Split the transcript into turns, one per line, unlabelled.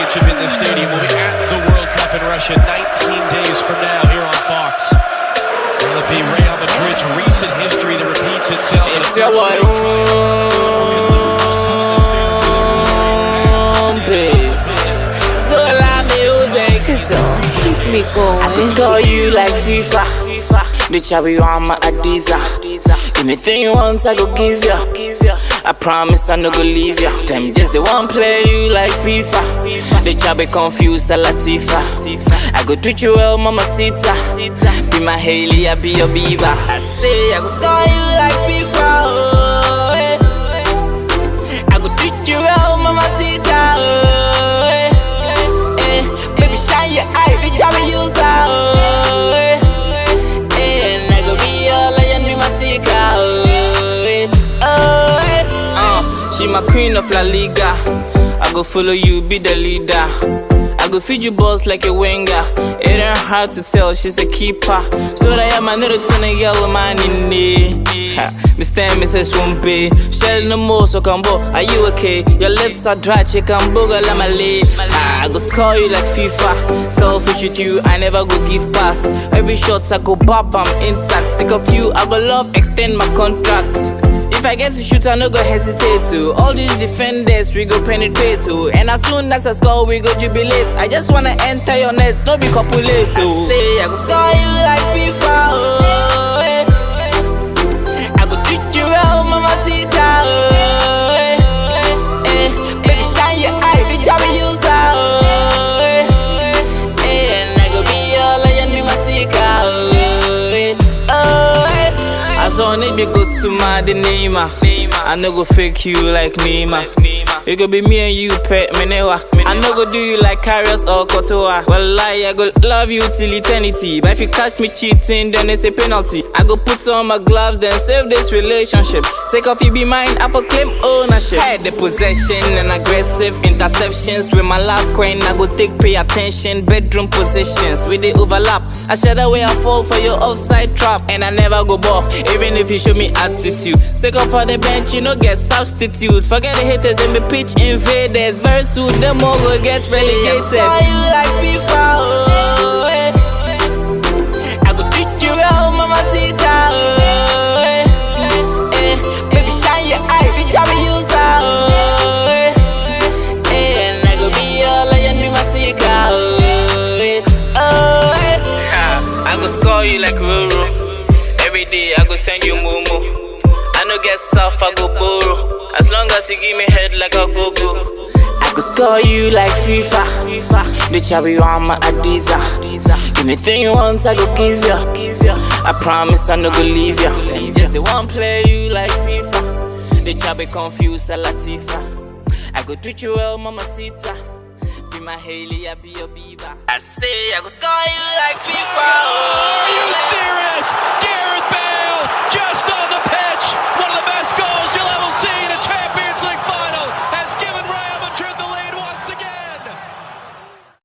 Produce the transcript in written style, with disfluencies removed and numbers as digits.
championship in this stadium will be at the World Cup in Russia 19 days from now here on Fox. Will it be Real Madrid's recent history that repeats itself?
It's your boy Wumbee. So loud music.
Keep me going.
I can call you like FIFA. The chubby on my Adiza. Anything you want, I go give ya. I promise I no go leave ya. Them just they want play you like FIFA. The chubby confused, a Latifa. I go treat you well, mama Sita. Be my Haley, I be your Bieber. I say I go score you like FIFA. Oh, eh. I go treat you well, mama Sita. Oh, eh. Baby, shine your eye, be chubby user. Oh, eh. And I go be your lion, be my seeker. She my queen of La Liga. I go follow you, be the leader. I go feed you balls like a winger. It ain't hard to tell, she's a keeper. So that I am another ton of yellow man in there. Mr. and Mrs. Wumbee. Shell no more, so combo. Are you okay? Your lips are dry, chicken booger like my leg. I go score you like FIFA. Selfish with you, I never go give pass. Every shot I go bop, I'm intact. Sick of you, I go love, extend my contract. If I get to shoot, I no go hesitate to. All these defenders, we go penetrate to. And as soon as I score, we go jubilate. I just wanna enter your nets, no be copulate to. I say, I go score you like FIFA, oh, eh. I go treat you well, mama Sita, oh, eh. Baby, shine your eye, be chubby user, oh, eh. And I go be your lion, be my seeker, oh, eh. I saw me go suma the Neymar. I no go fake you like Neymar. It go be me and you, pet menewa. I no go do you like Carriers or Kotoa. Well, I go love you till eternity. But if you catch me cheating, then it's a penalty. I go put on my gloves, then save this relationship. Sake of you be mine, I for claim ownership. Had the possession and aggressive interceptions. With my last coin, I go pay attention. Bedroom positions with the overlap. I shed away, I fall for your offside trap. And I never go ball, even if you show me attitude. Sake of for the bench, you no get substitute. Forget the haters, then be pitch invaders. Very soon, them all will get relegated. I you like FIFA, oh, eh. I go treat you well, mama Sita, oh, eh. Baby, shine your eye, be chubby user, oh, eh. And I go be your lion, be my seeker, oh, eh. I go score you like Ruru. Every day I go send you Mumu. I no get soft, I go borrow. As long as you give me head like a go-go. I go score you like FIFA. The chubby on my Adiza. Anything you want, I go give ya. I promise I no go leave ya. Them just they want play you like FIFA. The chubby confused, a Latifa. I go treat you well, mama Sita. Be my Haley, I be your Bieber. I say I go score you like FIFA.
Are you serious? Gareth Bale!